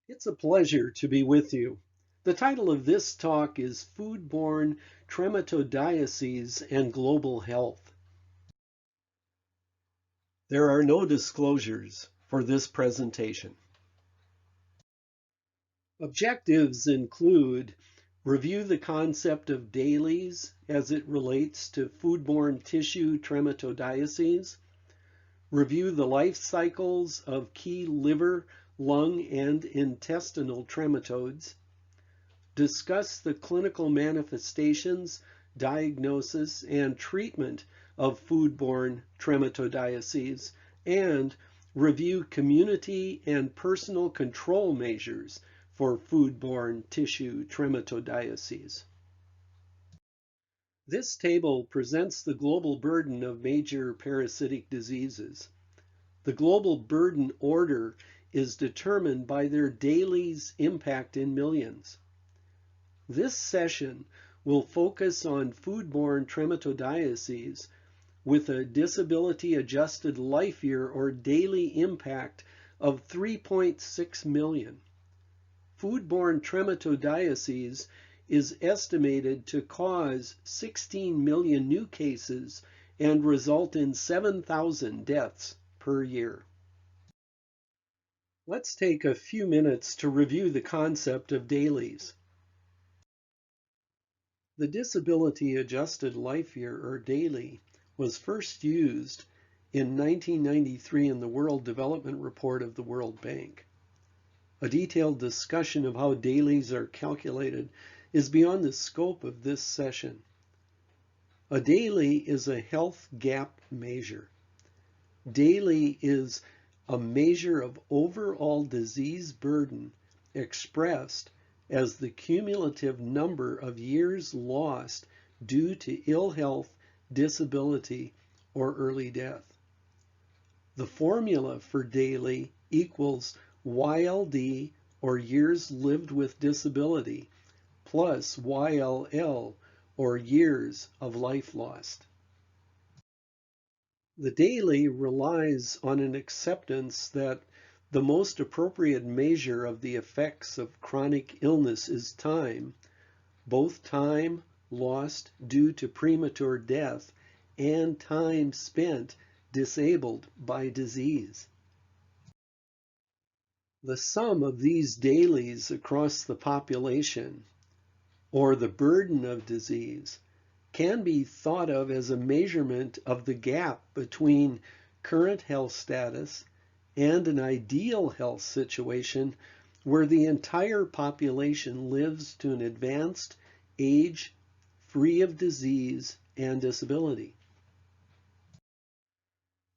It's a pleasure to be with you. The title of this talk is Foodborne Trematodiases and Global Health. There are no disclosures for this presentation. Objectives include review the concept of DALYs as it relates to foodborne tissue trematodiases, review the life cycles of key liver, lung, and intestinal trematodes, discuss the clinical manifestations, diagnosis, and treatment of foodborne trematodiases, and review community and personal control measures for foodborne tissue trematodiases. This table presents the global burden of major parasitic diseases. The global burden order is determined by their DALYs impact in millions. This session will focus on foodborne trematodiases with a disability-adjusted life year or daily impact of 3.6 million. Foodborne trematodiases is estimated to cause 16 million new cases and result in 7,000 deaths per year. Let's take a few minutes to review the concept of DALYs. The disability-adjusted life year, or DALY, was first used in 1993 in the World Development Report of the World Bank. A detailed discussion of how DALYs are calculated is beyond the scope of this session. A DALY is a health gap measure. DALY is a measure of overall disease burden expressed as the cumulative number of years lost due to ill health, disability, or early death. The formula for DALY equals YLD, or years lived with disability, plus YLL, or years of life lost. The DALY relies on an acceptance that the most appropriate measure of the effects of chronic illness is time, both time lost due to premature death and time spent disabled by disease. The sum of these DALYs across the population, or the burden of disease, can be thought of as a measurement of the gap between current health status and an ideal health situation where the entire population lives to an advanced age free of disease and disability.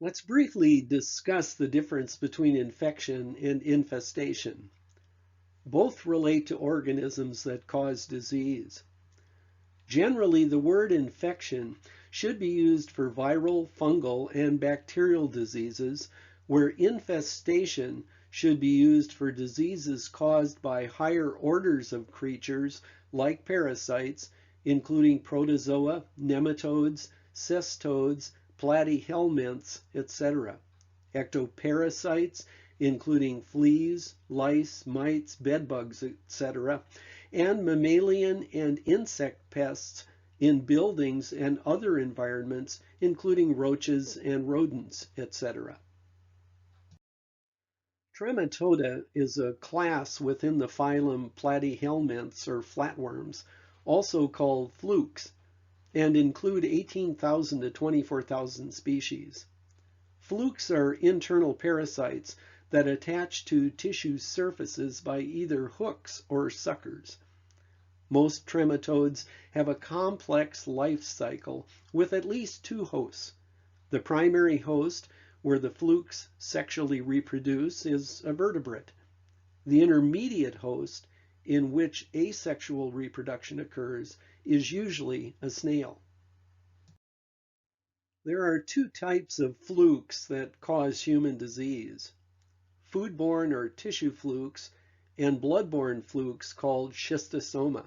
Let's briefly discuss the difference between infection and infestation. Both relate to organisms that cause disease. Generally, the word infection should be used for viral, fungal, and bacterial diseases, where infestation should be used for diseases caused by higher orders of creatures like parasites, including protozoa, nematodes, cestodes, platyhelminths, etc. Ectoparasites, including fleas, lice, mites, bedbugs, etc., and mammalian and insect pests in buildings and other environments, including roaches and rodents, etc. Trematoda is a class within the phylum Platyhelminths, or flatworms, also called flukes, and include 18,000 to 24,000 species. Flukes are internal parasites that attach to tissue surfaces by either hooks or suckers. Most trematodes have a complex life cycle with at least two hosts. The primary host, where the flukes sexually reproduce, is a vertebrate. The intermediate host, in which asexual reproduction occurs, is usually a snail. There are two types of flukes that cause human disease: foodborne or tissue flukes and bloodborne flukes called schistosoma.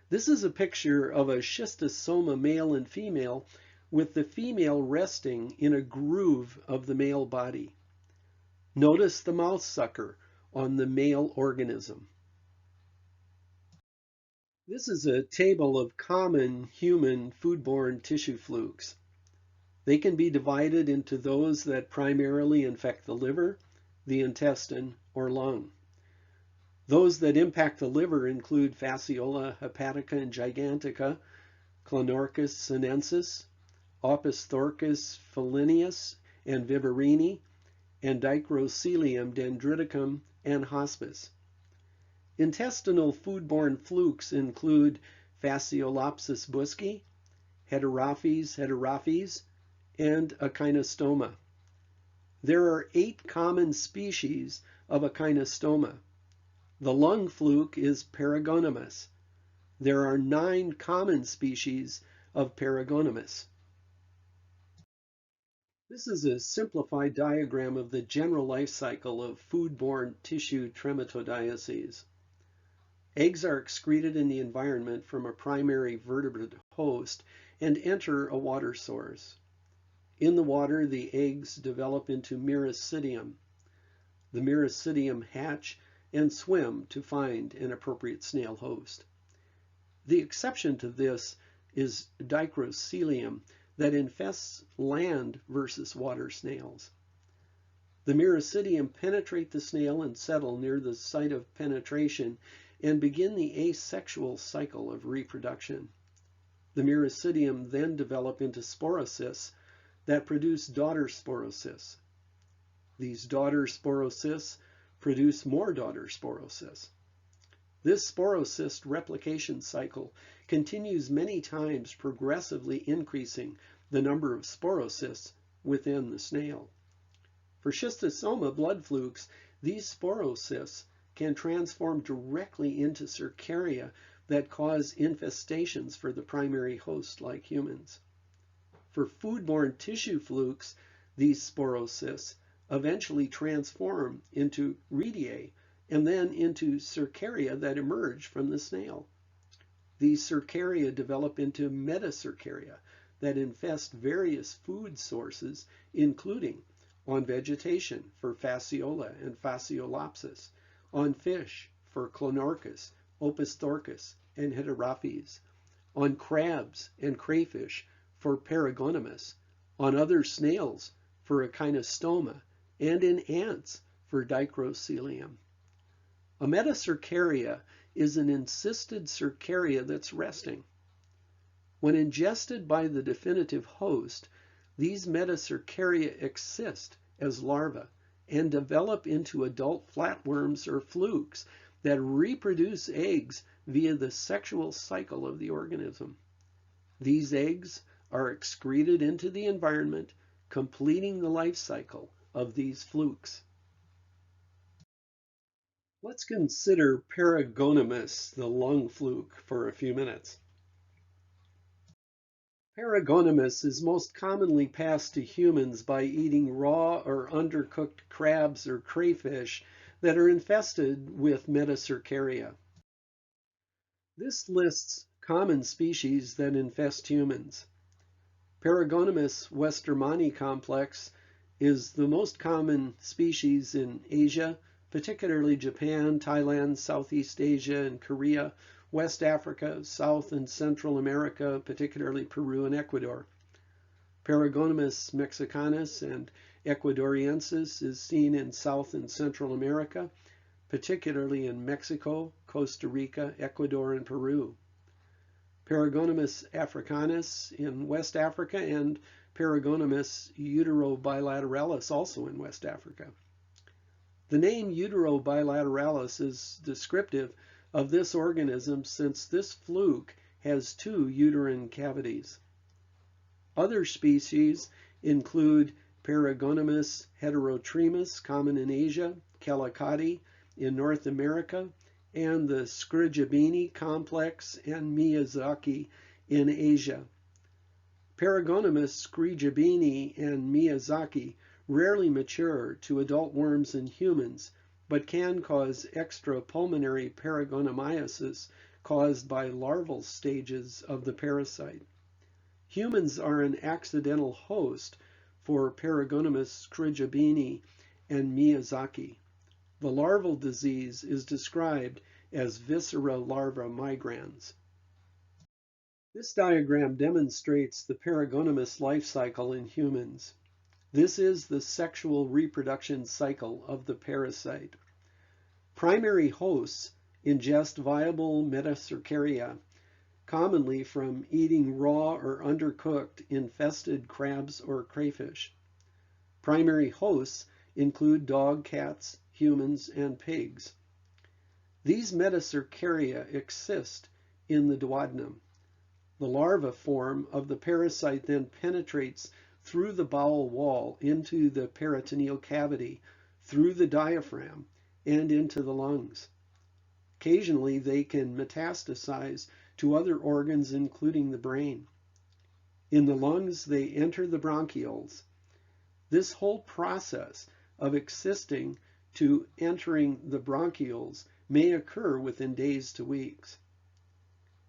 This is a picture of a schistosoma male and female, with the female resting in a groove of the male body. Notice the mouth sucker, on the male organism. This is a table of common human foodborne tissue flukes. They can be divided into those that primarily infect the liver, the intestine, or lung. Those that impact the liver include Fasciola hepatica and gigantica, Clonorchis sinensis, Opisthrochis felinius and viverini, and Dicrocelium dendriticum and hospice. Intestinal foodborne flukes include Fasciolopsis buski, Heterophyes, and Echinostoma. There are 8 common species of Echinostoma. The lung fluke is Paragoniumus. There are 9 common species of Paragoniumus. This is a simplified diagram of the general life cycle of foodborne tissue trematodiases. Eggs are excreted in the environment from a primary vertebrate host and enter a water source. In the water, the eggs develop into miracidium. The miracidium hatch and swim to find an appropriate snail host. The exception to this is Dicrocelium that infests land versus water snails. The miracidium penetrate the snail and settle near the site of penetration and begin the asexual cycle of reproduction. The miracidium then develop into sporocysts that produce daughter sporocysts. These daughter sporocysts produce more daughter sporocysts. This sporocyst replication cycle continues many times, progressively increasing the number of sporocysts within the snail. For schistosoma blood flukes, these sporocysts can transform directly into cercaria that cause infestations for the primary host like humans. For foodborne tissue flukes, these sporocysts eventually transform into rediae and then into cercaria that emerge from the snail. These cercaria develop into metacercaria that infest various food sources, including on vegetation for Fasciola and Fasciolopsis, on fish for Clonorchis, Opisthrochis, and Heterophyes, on crabs and crayfish for Paragoniumus, on other snails for Echinostoma, and in ants for Dicrocelium. A metacercaria is an encysted cercaria that's resting. When ingested by the definitive host, these metacercaria exist as larvae and develop into adult flatworms or flukes that reproduce eggs via the sexual cycle of the organism. These eggs are excreted into the environment, completing the life cycle of these flukes. Let's consider Paragonimus, the lung fluke, for a few minutes. Paragonimus is most commonly passed to humans by eating raw or undercooked crabs or crayfish that are infested with metacercaria. This lists common species that infest humans. Paragonimus westermanni complex is the most common species in Asia, particularly Japan, Thailand, Southeast Asia, and Korea, West Africa, South and Central America, particularly Peru and Ecuador. Paragonimus mexicanus and ecuadoriensis is seen in South and Central America, particularly in Mexico, Costa Rica, Ecuador, and Peru. Paragonimus africanus in West Africa, and Paragonimus uterobilateralis also in West Africa. The name uterobilateralis is descriptive of this organism since this fluke has 2 uterine cavities. Other species include Paragonimus heterotremus, common in Asia, Calicati in North America, and the Scrigibini complex and Miyazaki in Asia. Paragonimus scrigibini and Miyazaki rarely mature to adult worms in humans, but can cause extrapulmonary Paragonimiasis caused by larval stages of the parasite. Humans are an accidental host for Paragonimus scrigibini and Miyazaki. The larval disease is described as viscera larva migrans. This diagram demonstrates the Paragonimus life cycle in humans. This is the sexual reproduction cycle of the parasite. Primary hosts ingest viable metacercaria, commonly from eating raw or undercooked infested crabs or crayfish. Primary hosts include dog, cats, humans, and pigs. These metacercaria exist in the duodenum. The larva form of the parasite then penetrates through the bowel wall into the peritoneal cavity, through the diaphragm, and into the lungs. Occasionally, they can metastasize to other organs, including the brain. In the lungs, they enter the bronchioles. This whole process of existing to entering the bronchioles may occur within days to weeks.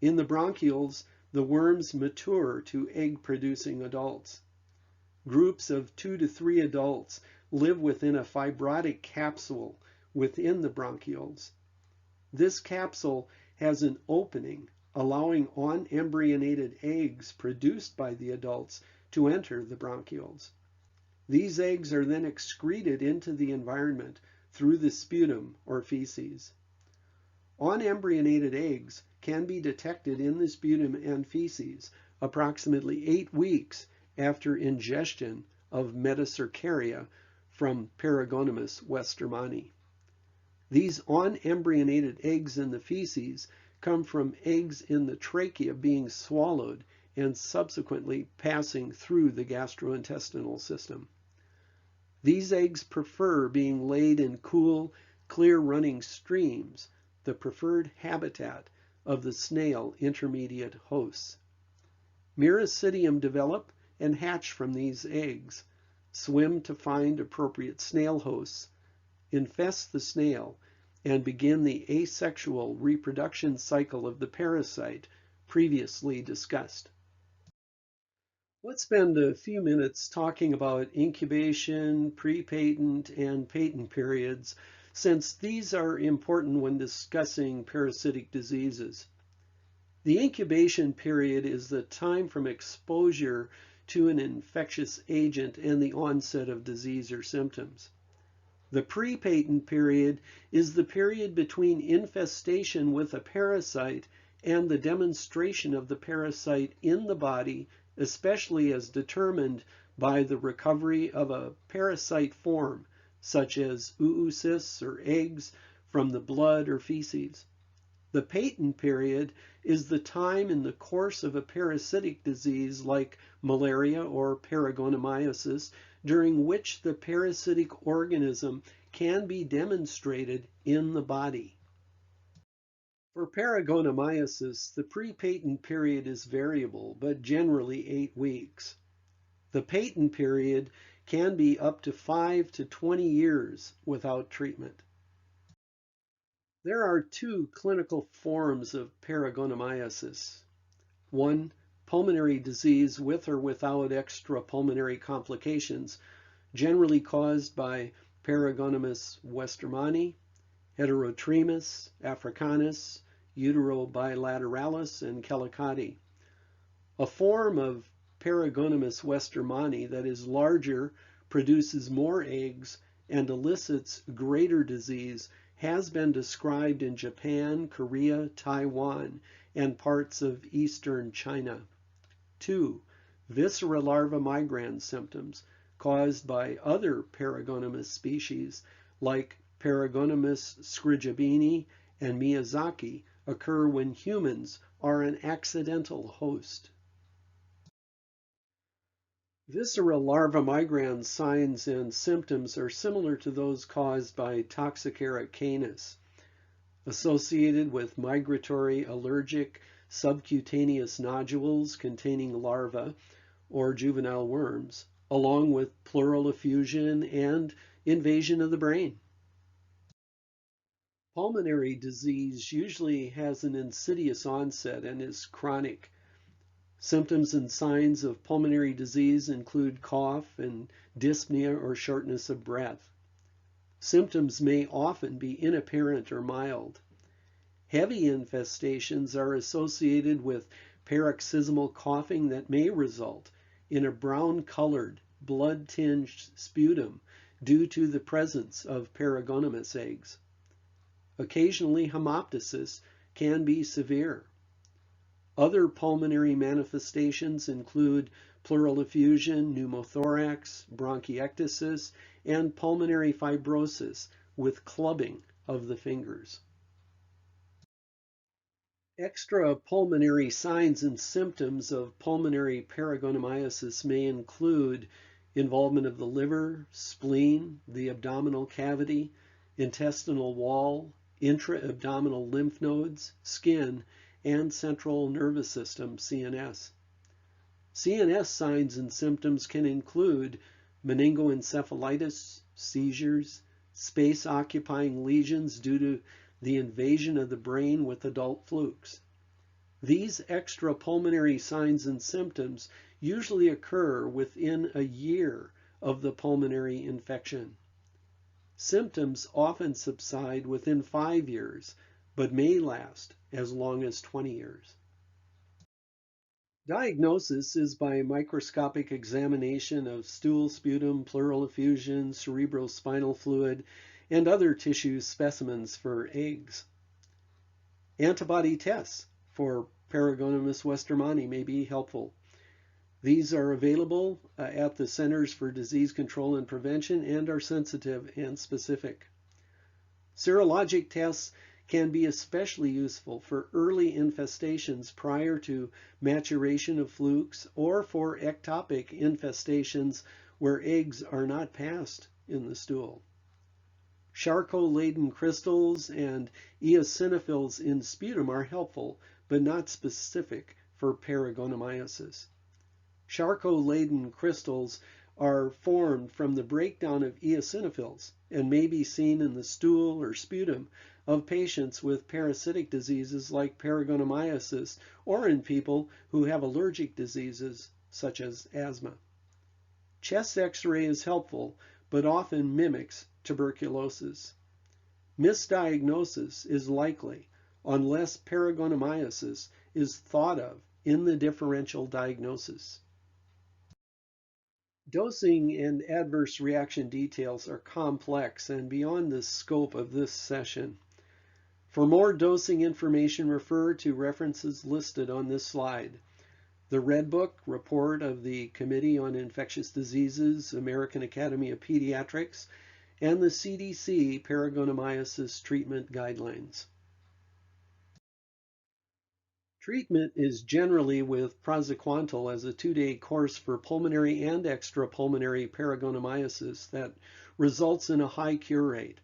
In the bronchioles, the worms mature to egg-producing adults. Groups of 2 to 3 adults live within a fibrotic capsule within the bronchioles. This capsule has an opening, allowing unembryonated eggs produced by the adults to enter the bronchioles. These eggs are then excreted into the environment through the sputum or feces. Unembryonated eggs can be detected in the sputum and feces approximately 8 weeks after ingestion of metacercaria from Paragoniumus westermanni. These unembryonated eggs in the feces come from eggs in the trachea being swallowed and subsequently passing through the gastrointestinal system. These eggs prefer being laid in cool, clear-running streams, the preferred habitat of the snail intermediate hosts. Miracidium develop and hatch from these eggs, swim to find appropriate snail hosts, infest the snail, and begin the asexual reproduction cycle of the parasite previously discussed. Let's spend a few minutes talking about incubation, prepatent, and patent periods, since these are important when discussing parasitic diseases. The incubation period is the time from exposure to an infectious agent and the onset of disease or symptoms. The prepatent period is the period between infestation with a parasite and the demonstration of the parasite in the body, especially as determined by the recovery of a parasite form, such as oocysts or eggs from the blood or feces. The patent period is the time in the course of a parasitic disease like malaria or Paragonimiasis, during which the parasitic organism can be demonstrated in the body. For Paragonimiasis, the prepatent period is variable, but generally 8 weeks. The patent period can be up to 5 to 20 years without treatment. There are 2 clinical forms of Paragonimiasis. 1, pulmonary disease with or without extrapulmonary complications, generally caused by Paragoniumus westermanni, Heterophyes, africanus, uterobilateralis, and calicati. A form of Paragoniumus westermanni that is larger, produces more eggs, and elicits greater disease has been described in Japan, Korea, Taiwan, and parts of eastern China. 2, viscera larva migrans symptoms caused by other Paragoniumus species like Paragoniumus scrigibini and Miyazaki occur when humans are an accidental host. Visceral larva migrans signs and symptoms are similar to those caused by Toxocara canis, associated with migratory allergic subcutaneous nodules containing larvae or juvenile worms, along with pleural effusion and invasion of the brain. Pulmonary disease usually has an insidious onset and is chronic. Symptoms and signs of pulmonary disease include cough and dyspnea or shortness of breath. Symptoms may often be inapparent or mild. Heavy infestations are associated with paroxysmal coughing that may result in a brown-colored, blood-tinged sputum due to the presence of Paragoniumus eggs. Occasionally, hemoptysis can be severe. Other pulmonary manifestations include pleural effusion, pneumothorax, bronchiectasis, and pulmonary fibrosis with clubbing of the fingers. Extrapulmonary signs and symptoms of pulmonary Paragonimiasis may include involvement of the liver, spleen, the abdominal cavity, intestinal wall, intra-abdominal lymph nodes, skin, and central nervous system, CNS. CNS signs and symptoms can include meningoencephalitis, seizures, space-occupying lesions due to the invasion of the brain with adult flukes. These extrapulmonary signs and symptoms usually occur within a year of the pulmonary infection. Symptoms often subside within 5 years, but may last as long as 20 years. Diagnosis is by microscopic examination of stool, sputum, pleural effusion, cerebrospinal fluid, and other tissue specimens for eggs. Antibody tests for Paragoniumus westermanni may be helpful. These are available at the Centers for Disease Control and Prevention and are sensitive and specific. Serologic tests can be especially useful for early infestations prior to maturation of flukes or for ectopic infestations where eggs are not passed in the stool. Charcot-laden crystals and eosinophils in sputum are helpful, but not specific for Paragonimiasis. Charcot-laden crystals are formed from the breakdown of eosinophils and may be seen in the stool or sputum of patients with parasitic diseases like Paragonimiasis or in people who have allergic diseases such as asthma. Chest X-ray is helpful, but often mimics tuberculosis. Misdiagnosis is likely unless Paragonimiasis is thought of in the differential diagnosis. Dosing and adverse reaction details are complex and beyond the scope of this session. For more dosing information, refer to references listed on this slide. The Red Book report of the Committee on Infectious Diseases, American Academy of Pediatrics, and the CDC Paragonimiasis treatment guidelines. Treatment is generally with praziquantel as a 2-day course for pulmonary and extrapulmonary Paragonimiasis that results in a high cure rate.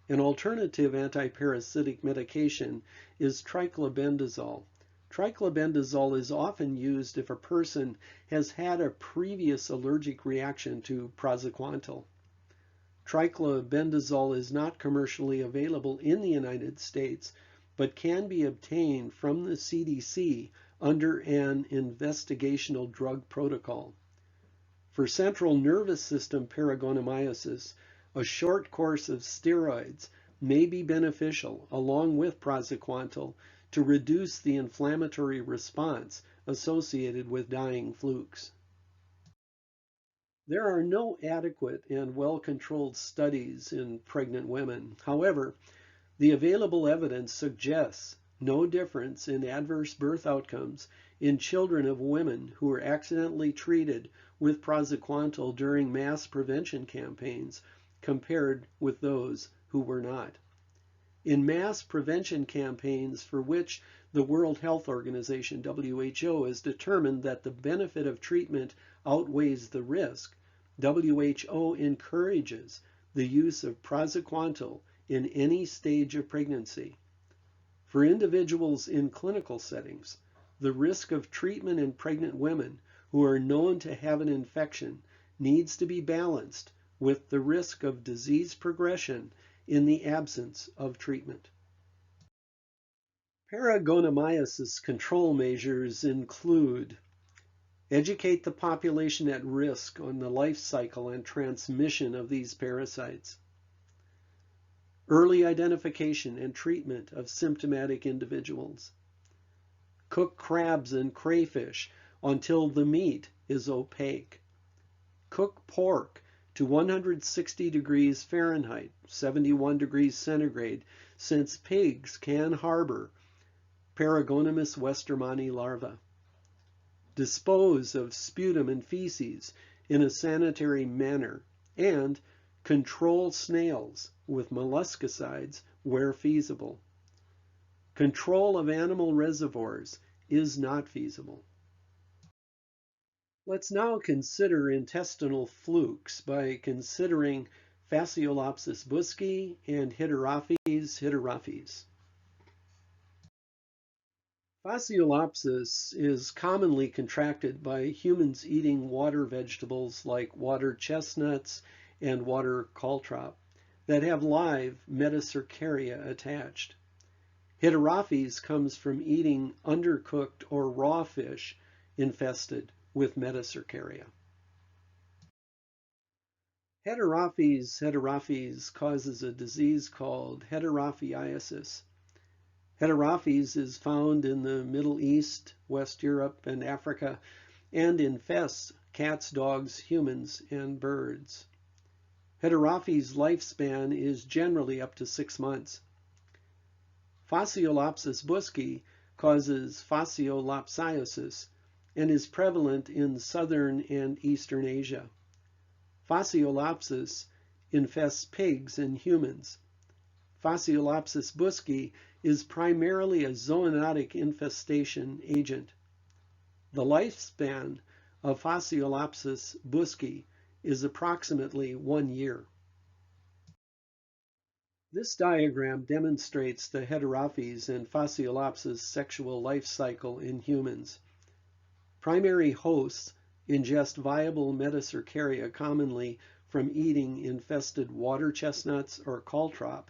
An alternative antiparasitic medication is triclobendazole. Triclobendazole is often used if a person has had a previous allergic reaction to praziquantel. Triclobendazole is not commercially available in the United States, but can be obtained from the CDC under an investigational drug protocol. For central nervous system Paragonimiasis, a short course of steroids may be beneficial along with praziquantel to reduce the inflammatory response associated with dying flukes. There are no adequate and well-controlled studies in pregnant women. However, the available evidence suggests no difference in adverse birth outcomes in children of women who were accidentally treated with praziquantel during mass prevention campaigns compared with those who were not. In mass prevention campaigns for which the World Health Organization, WHO, has determined that the benefit of treatment outweighs the risk, WHO encourages the use of praziquantel in any stage of pregnancy. For individuals in clinical settings, the risk of treatment in pregnant women who are known to have an infection needs to be balanced with the risk of disease progression in the absence of treatment. Paragonimiasis control measures include educate the population at risk on the life cycle and transmission of these parasites, early identification and treatment of symptomatic individuals. Cook crabs and crayfish until the meat is opaque. Cook pork to 160 degrees Fahrenheit, 71 degrees centigrade, since pigs can harbor Paragoniumus westermanni larvae. Dispose of sputum and feces in a sanitary manner, and control snails with molluscicides where feasible. Control of animal reservoirs is not feasible. Let's now consider intestinal flukes by considering Fasciolopsis buski and Heterophyes. Fasciolopsis is commonly contracted by humans eating water vegetables like water chestnuts and water caltrop that have live metacercaria attached. Heterophyes comes from eating undercooked or raw fish infested with metacercaria. Heterophyes causes a disease called Heterophyiasis. Heterophyes is found in the Middle East, West Europe, and Africa, and infests cats, dogs, humans, and birds. Heterophyes' lifespan is generally up to 6 months. Fasciolopsis buski causes Fasciolopsiasis and is prevalent in southern and eastern Asia. Fasciolopsis infests pigs and humans. Fasciolopsis buski is primarily a zoonotic infestation agent. The lifespan of Fasciolopsis buski is approximately 1 year. This diagram demonstrates the Heterophyes and Fasciolopsis sexual life cycle in humans. Primary hosts ingest viable metacercaria commonly from eating infested water chestnuts or caltrop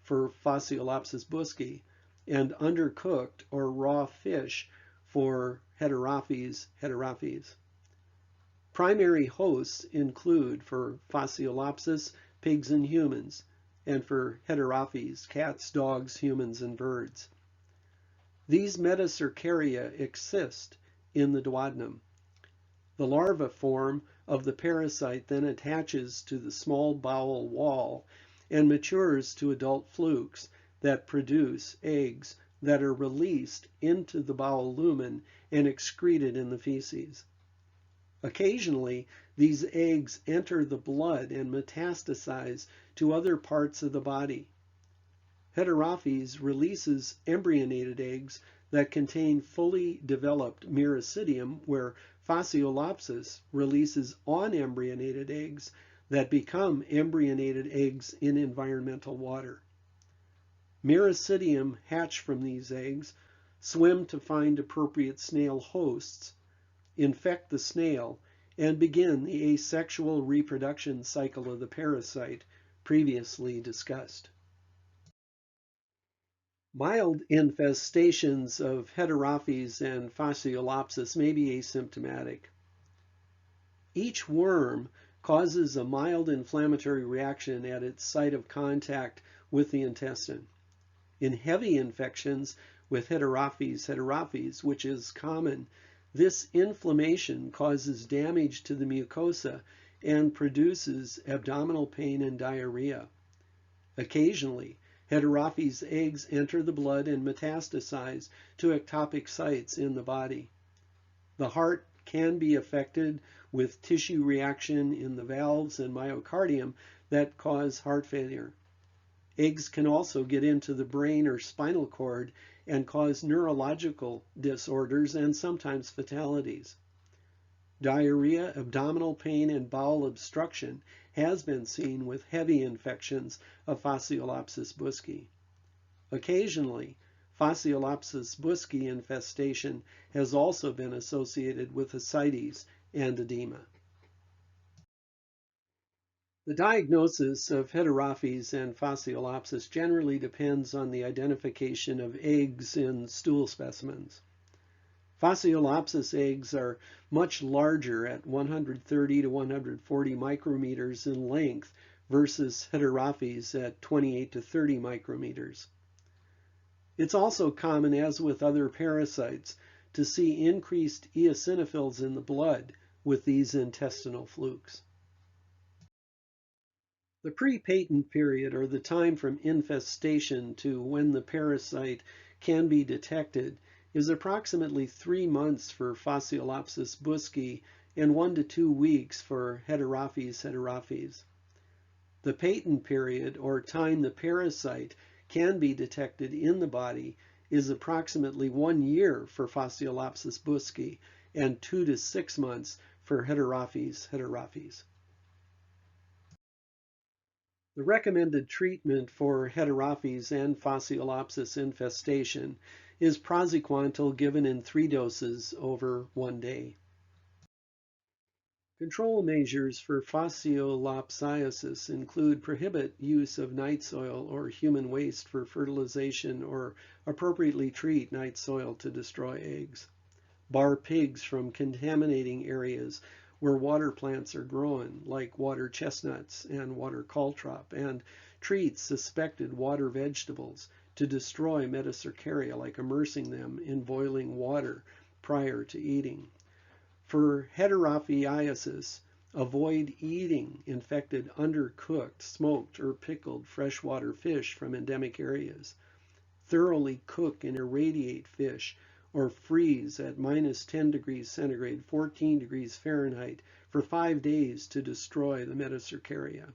for Fasciolopsis buski and undercooked or raw fish for Heterophyes. Primary hosts include for Fasciolopsis pigs and humans, and for Heterophyes cats, dogs, humans, and birds. These metacercaria exist in the duodenum. The larva form of the parasite then attaches to the small bowel wall and matures to adult flukes that produce eggs that are released into the bowel lumen and excreted in the feces. Occasionally, these eggs enter the blood and metastasize to other parts of the body. Heterophyes releases embryonated eggs that contain fully developed miracidium, where Fasciolopsis releases unembryonated eggs that become embryonated eggs in environmental water. Miracidium hatch from these eggs, swim to find appropriate snail hosts, infect the snail, and begin the asexual reproduction cycle of the parasite previously discussed. Mild infestations of Heterophyes and Fasciolopsis may be asymptomatic. Each worm causes a mild inflammatory reaction at its site of contact with the intestine. In heavy infections with Heterophyes, which is common, this inflammation causes damage to the mucosa and produces abdominal pain and diarrhea. Occasionally, Heterophyes eggs enter the blood and metastasize to ectopic sites in the body. The heart can be affected with tissue reaction in the valves and myocardium that cause heart failure. Eggs can also get into the brain or spinal cord and cause neurological disorders and sometimes fatalities. Diarrhea, abdominal pain, and bowel obstruction has been seen with heavy infections of Fasciolopsis buski. Occasionally, Fasciolopsis buski infestation has also been associated with ascites and edema. The diagnosis of Heterophyes and Fasciolopsis generally depends on the identification of eggs in stool specimens. Fasciolopsis eggs are much larger at 130 to 140 micrometers in length versus Heterophyes at 28 to 30 micrometers. It's also common, as with other parasites, to see increased eosinophils in the blood with these intestinal flukes. The prepatent period, or the time from infestation to when the parasite can be detected, is approximately 3 months for Fasciolopsis buski and 1 to 2 weeks for Heterophyes. The patent period, or time the parasite can be detected in the body, is approximately 1 year for Fasciolopsis buski and 2 to 6 months for Heterophyes. The recommended treatment for Heterophyes and Fasciolopsis infestation is praziquantel given in 3 doses over 1 day. Control measures for Fasciolopsiasis include prohibit use of night soil or human waste for fertilization, or appropriately treat night soil to destroy eggs. Bar pigs from contaminating areas where water plants are grown, like water chestnuts and water caltrop, and treat suspected water vegetables to destroy metacercaria, like immersing them in boiling water prior to eating. For Heterophyes, avoid eating infected, undercooked, smoked, or pickled freshwater fish from endemic areas. Thoroughly cook and irradiate fish, or freeze at -10 degrees centigrade, 14 degrees Fahrenheit for 5 days to destroy the metacercaria.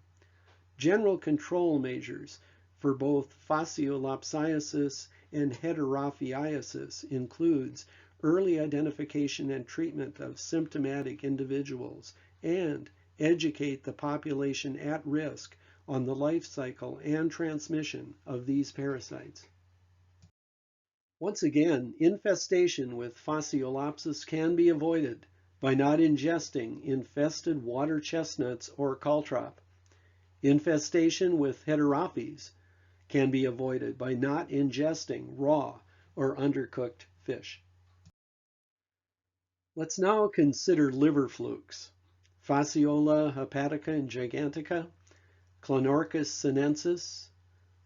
General control measures for both Fasciolopsiasis and Heterophyes includes early identification and treatment of symptomatic individuals, and educate the population at risk on the life cycle and transmission of these parasites. Once again, infestation with Fasciolopsis can be avoided by not ingesting infested water chestnuts or caltrop. Infestation with Heterophyes can be avoided by not ingesting raw or undercooked fish. Let's now consider liver flukes: Fasciola hepatica and gigantica, Clonorchis sinensis,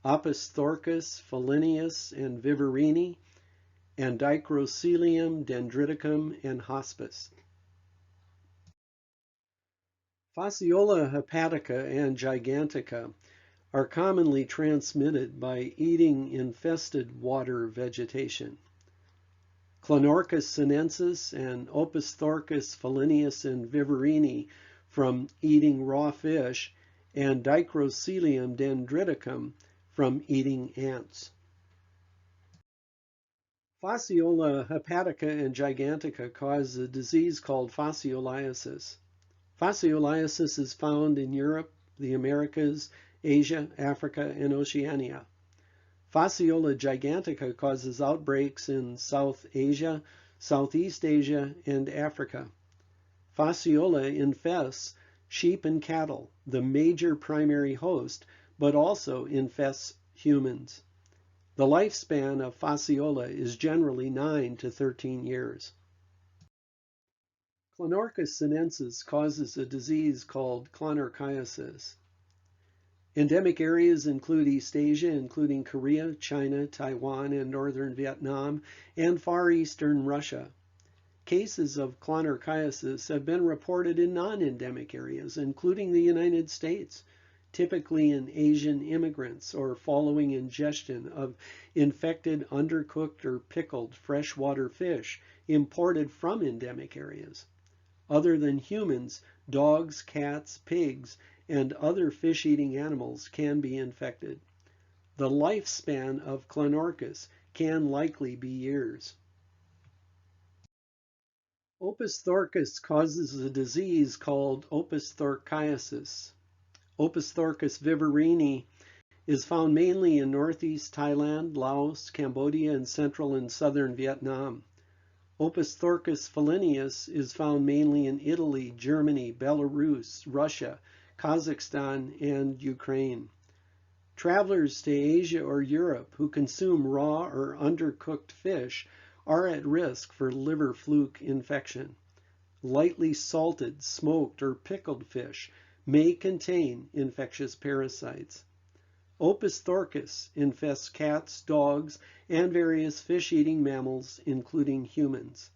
Opisthrochis, Fellinius, and Viverini, and Dicrocelium, Dendriticum, and Hospice. Fasciola hepatica and gigantica are commonly transmitted by eating infested water vegetation. Clonorchis sinensis and Opisthrochis, Fellinius, and Viverini from eating raw fish, and Dicrocelium dendriticum from eating ants. Fasciola hepatica and gigantica cause a disease called fascioliasis. Fascioliasis is found in Europe, the Americas, Asia, Africa, and Oceania. Fasciola gigantica causes outbreaks in South Asia, Southeast Asia, and Africa. Fasciola infests sheep and cattle, the major primary host, but also infests humans. The lifespan of Fasciola is generally 9 to 13 years. Clonorchis sinensis causes a disease called clonorchiasis. Endemic areas include East Asia, including Korea, China, Taiwan, and northern Vietnam, and far eastern Russia. Cases of clonorchiasis have been reported in non-endemic areas, including the United States, typically in Asian immigrants or following ingestion of infected, undercooked, or pickled freshwater fish imported from endemic areas. Other than humans, dogs, cats, pigs, and other fish-eating animals can be infected. The lifespan of Clonorchis can likely be years. Opisthrochis causes a disease called Opisthrochiasis. Opisthrochis viverini is found mainly in northeast Thailand, Laos, Cambodia, and central and southern Vietnam. Opisthrochis fellinius is found mainly in Italy, Germany, Belarus, Russia, Kazakhstan, and Ukraine. Travelers to Asia or Europe who consume raw or undercooked fish are at risk for liver fluke infection. Lightly salted, smoked, or pickled fish may contain infectious parasites. Opisthrochis infests cats, dogs, and various fish-eating mammals, including humans.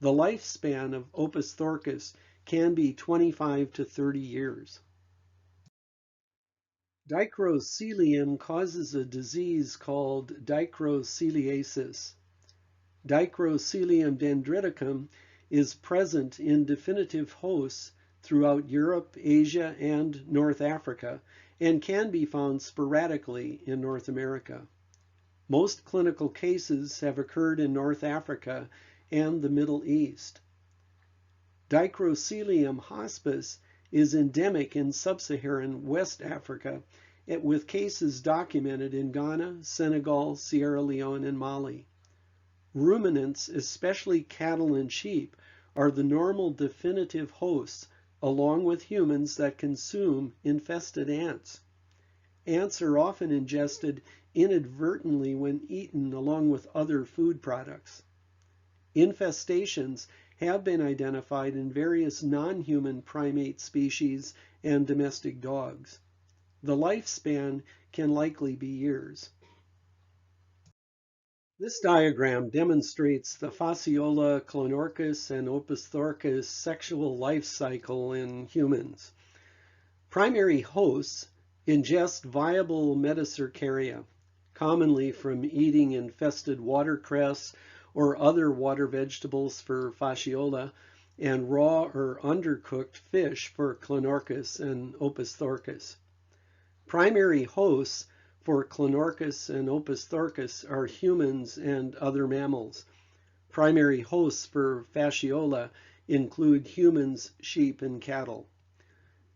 The lifespan of Opisthrochis can be 25 to 30 years. Dicrocilium causes a disease called Dicrociliasis. Dicrocilium dendriticum is present in definitive hosts throughout Europe, Asia, and North Africa, and can be found sporadically in North America. Most clinical cases have occurred in North Africa and the Middle East. Dicrocilium hospice is endemic in sub-Saharan West Africa, with cases documented in Ghana, Senegal, Sierra Leone, and Mali. Ruminants, especially cattle and sheep, are the normal definitive hosts, along with humans that consume infested ants. Ants are often ingested inadvertently when eaten along with other food products. Infestations have been identified in various non-human primate species and domestic dogs. The lifespan can likely be years. This diagram demonstrates the Fasciola, Clonorchis, and Opisthrochis sexual life cycle in humans. Primary hosts ingest viable metacercaria, commonly from eating infested watercress or other water vegetables for Fasciola, and raw or undercooked fish for Clonorchis and Opisthrochis. Primary hosts for Clonorchis and Opisthrochis are humans and other mammals. Primary hosts for Fasciola include humans, sheep, and cattle.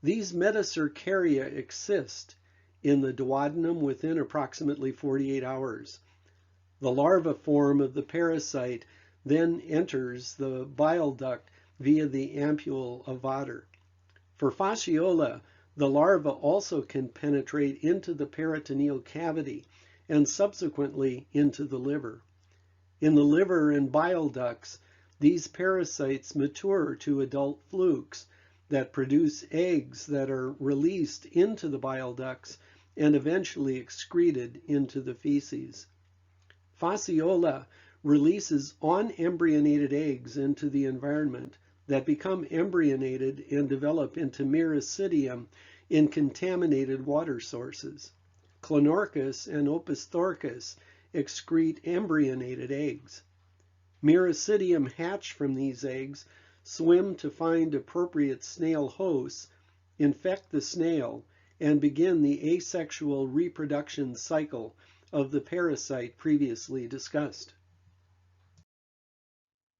These metacercaria exist in the duodenum within approximately 48 hours. The larva form of the parasite then enters the bile duct via the ampule of Vater. For Fasciola, the larva also can penetrate into the peritoneal cavity and subsequently into the liver. In the liver and bile ducts, these parasites mature to adult flukes that produce eggs that are released into the bile ducts and eventually excreted into the feces. Fasciola releases unembryonated eggs into the environment that become embryonated and develop into miracidium in contaminated water sources. Clonorchis and Opisthrochis excrete embryonated eggs. Miracidium hatch from these eggs, swim to find appropriate snail hosts, infect the snail, and begin the asexual reproduction cycle of the parasite previously discussed.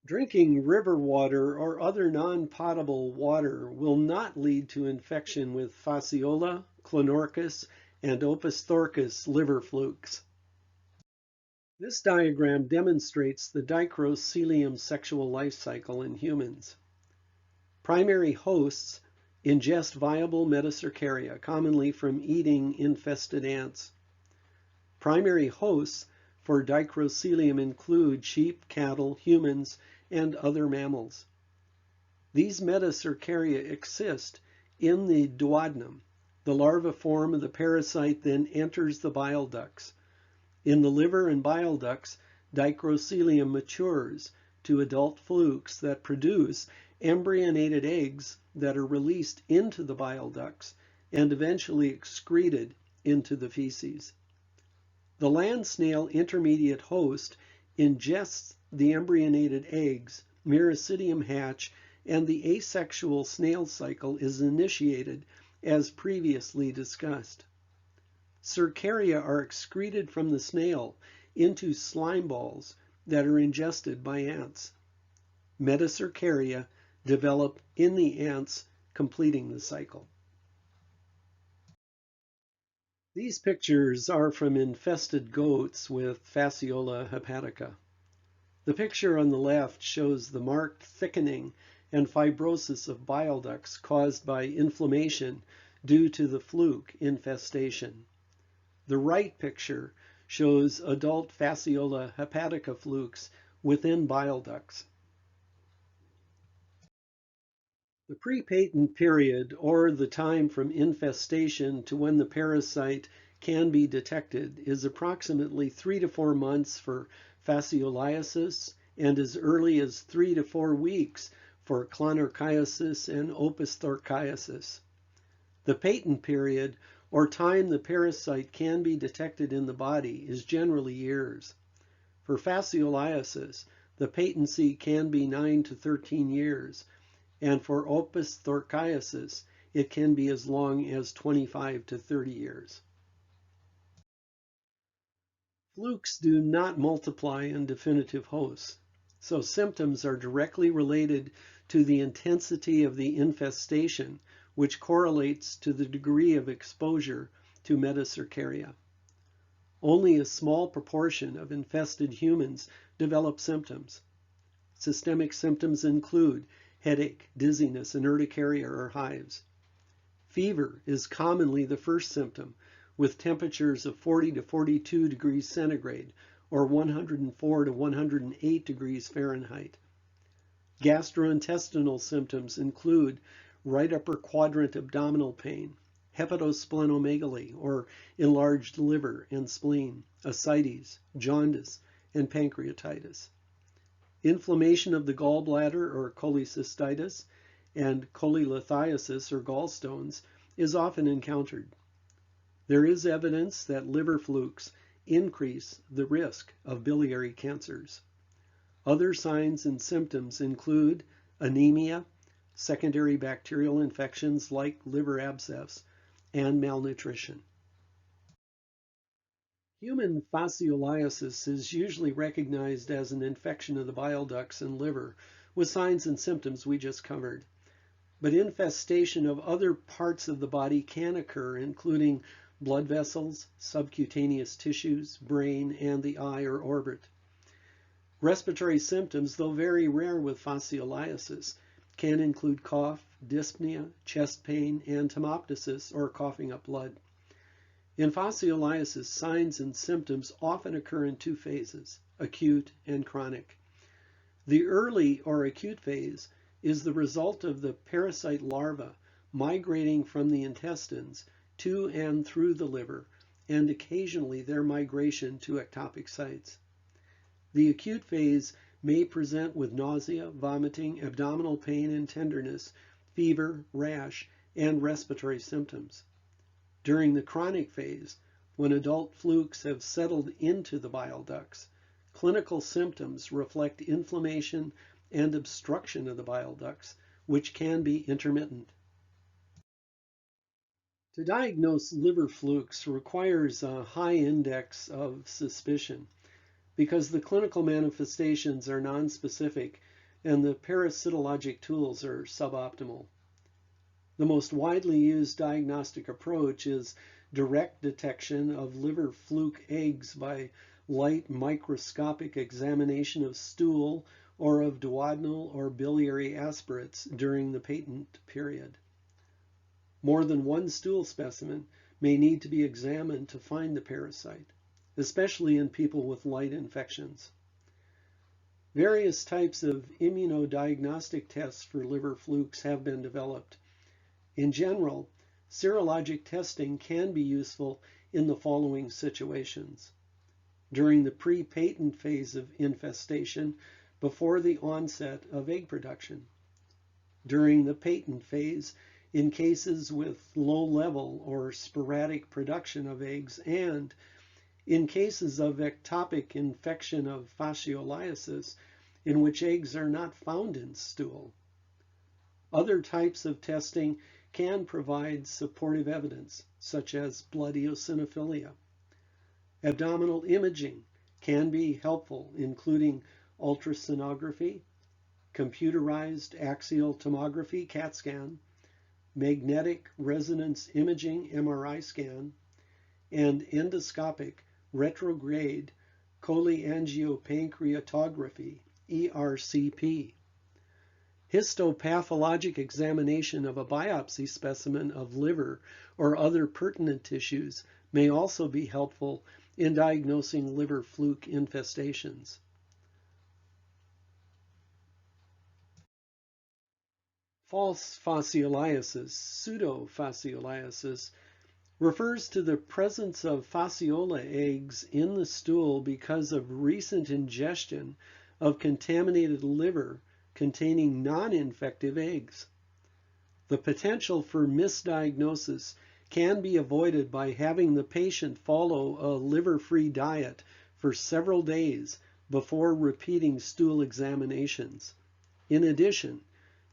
Drinking river water or other non-potable water will not lead to infection with Fasciola, Clonorchis, and Opisthrochis liver flukes. This diagram demonstrates the dicrocilium sexual life cycle in humans. Primary hosts ingest viable metacercaria, commonly from eating infested ants. Primary hosts for dicrocilium include sheep, cattle, humans, and other mammals. These metacercaria exist in the duodenum. The larva form of the parasite then enters the bile ducts. In the liver and bile ducts, dicrocilium matures to adult flukes that produce embryonated eggs that are released into the bile ducts and eventually excreted into the feces. The land snail intermediate host ingests the embryonated eggs, miracidium hatch, and the asexual snail cycle is initiated as previously discussed. Cercaria are excreted from the snail into slime balls that are ingested by ants. Metacercaria develop in the ants, completing the cycle. These pictures are from infested goats with Fasciola hepatica. The picture on the left shows the marked thickening and fibrosis of bile ducts caused by inflammation due to the fluke infestation. The right picture shows adult Fasciola hepatica flukes within bile ducts. The prepatent period, or the time from infestation to when the parasite can be detected, is approximately 3 to 4 months for Fasciolopsis and as early as 3 to 4 weeks for Clonorchis and Opisthrochis. The patent period, or time the parasite can be detected in the body, is generally years. For Fasciolopsis, the patency can be 9 to 13 years, and for Opisthrochis, it can be as long as 25 to 30 years. Flukes do not multiply in definitive hosts, so symptoms are directly related to the intensity of the infestation, which correlates to the degree of exposure to metacercaria. Only a small proportion of infested humans develop symptoms. Systemic symptoms include headache, dizziness, and urticaria or hives. Fever is commonly the first symptom, with temperatures of 40 to 42 degrees centigrade or 104 to 108 degrees Fahrenheit. Gastrointestinal symptoms include right upper quadrant abdominal pain, hepatosplenomegaly or enlarged liver and spleen, ascites, jaundice, and pancreatitis. Inflammation of the gallbladder or cholecystitis and cholelithiasis or gallstones is often encountered. There is evidence that liver flukes increase the risk of biliary cancers. Other signs and symptoms include anemia, secondary bacterial infections like liver abscess, and malnutrition. Human fasciolopsis is usually recognized as an infection of the bile ducts and liver, with signs and symptoms we just covered. But infestation of other parts of the body can occur, including blood vessels, subcutaneous tissues, brain, and the eye or orbit. Respiratory symptoms, though very rare with fasciolopsis, can include cough, dyspnea, chest pain, and hemoptysis, or coughing up blood. In fasciolopsis, signs and symptoms often occur in two phases, acute and chronic. The early or acute phase is the result of the parasite larva migrating from the intestines to and through the liver, and occasionally their migration to ectopic sites. The acute phase may present with nausea, vomiting, abdominal pain and tenderness, fever, rash, and respiratory symptoms. During the chronic phase, when adult flukes have settled into the bile ducts, clinical symptoms reflect inflammation and obstruction of the bile ducts, which can be intermittent. To diagnose liver flukes requires a high index of suspicion because the clinical manifestations are nonspecific and the parasitologic tools are suboptimal. The most widely used diagnostic approach is direct detection of liver fluke eggs by light microscopic examination of stool or of duodenal or biliary aspirates during the patent period. More than one stool specimen may need to be examined to find the parasite, especially in people with light infections. Various types of immunodiagnostic tests for liver flukes have been developed. In general, serologic testing can be useful in the following situations: during the pre-patent phase of infestation, before the onset of egg production; during the patent phase, in cases with low level or sporadic production of eggs, and in cases of ectopic infection of fasciolopsis, in which eggs are not found in stool. Other types of testing can provide supportive evidence, such as blood eosinophilia. Abdominal imaging can be helpful, including ultrasonography, computerized axial tomography CAT scan, magnetic resonance imaging MRI scan, and endoscopic retrograde cholangiopancreatography ERCP. Histopathologic examination of a biopsy specimen of liver or other pertinent tissues may also be helpful in diagnosing liver fluke infestations. False fascioliasis, pseudo-fascioliasis, refers to the presence of Fasciola eggs in the stool because of recent ingestion of contaminated liver containing non-infective eggs. The potential for misdiagnosis can be avoided by having the patient follow a liver-free diet for several days before repeating stool examinations. In addition,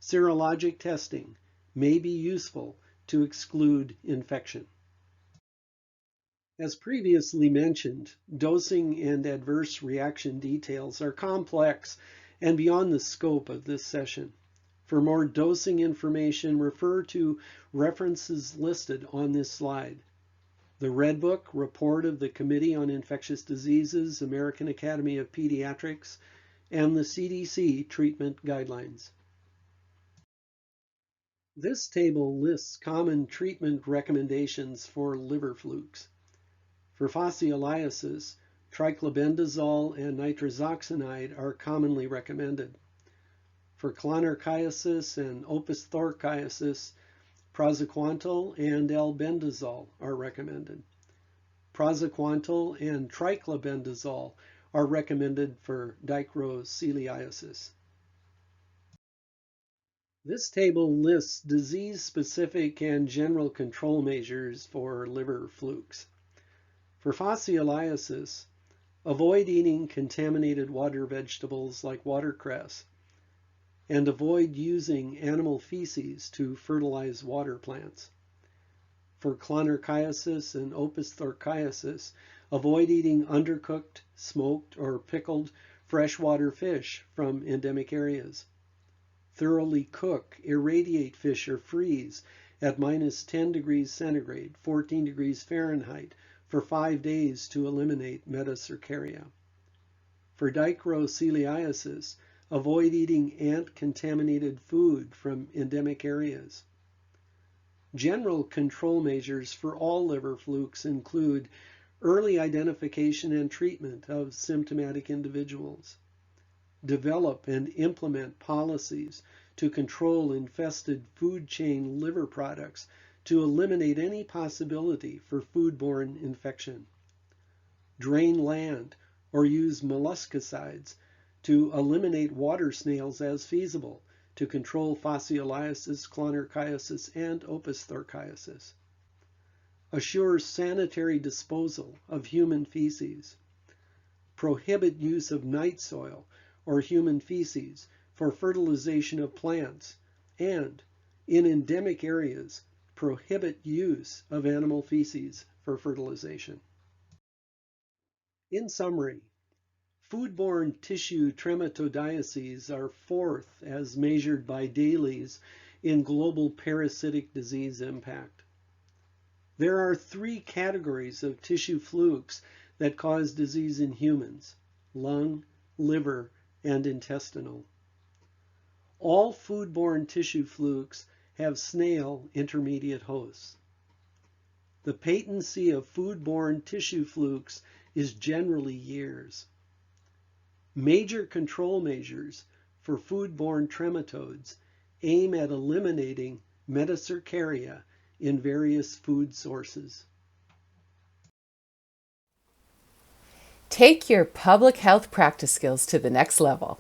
serologic testing may be useful to exclude infection. As previously mentioned, dosing and adverse reaction details are complex and beyond the scope of this session. For more dosing information, refer to references listed on this slide. The Red Book, Report of the Committee on Infectious Diseases, American Academy of Pediatrics, and the CDC Treatment Guidelines. This table lists common treatment recommendations for liver flukes. For fascioliasis, triclobendazole and nitroxoxanide are commonly recommended. For Clonorchis and Opisthrochis, praziquantel and albendazole are recommended. Praziquantel and triclobendazole are recommended for dicroceliasis. This table lists disease-specific and general control measures for liver flukes. For fascioliasis, avoid eating contaminated water vegetables like watercress, and avoid using animal feces to fertilize water plants. For Clonorchis and Opisthrochis, avoid eating undercooked, smoked, or pickled freshwater fish from endemic areas. Thoroughly cook, irradiate fish or freeze at -10 degrees centigrade, 14 degrees Fahrenheit, for 5 days to eliminate metacercaria. For dicroceliasis, avoid eating ant-contaminated food from endemic areas. General control measures for all liver flukes include early identification and treatment of symptomatic individuals. Develop and implement policies to control infested food chain liver products to eliminate any possibility for foodborne infection. Drain land or use molluscicides to eliminate water snails as feasible to control fascioliasis, clonorchiasis, and opisthrochiasis. Assure sanitary disposal of human feces. Prohibit use of night soil or human feces for fertilization of plants, and, in endemic areas, prohibit use of animal feces for fertilization. In summary, foodborne tissue trematodiases are fourth as measured by DALYs in global parasitic disease impact. There are 3 categories of tissue flukes that cause disease in humans: lung, liver, and intestinal. All foodborne tissue flukes have snail intermediate hosts. The patency of foodborne tissue flukes is generally years. Major control measures for foodborne trematodes aim at eliminating metacercaria in various food sources. Take your public health practice skills to the next level.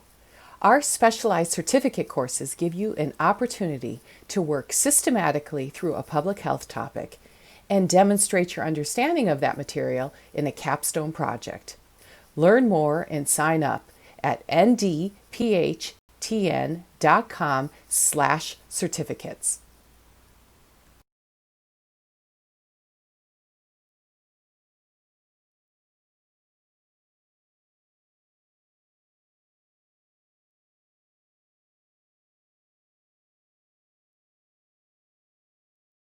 Our specialized certificate courses give you an opportunity to work systematically through a public health topic and demonstrate your understanding of that material in a capstone project. Learn more and sign up at ndphtn.com/certificates.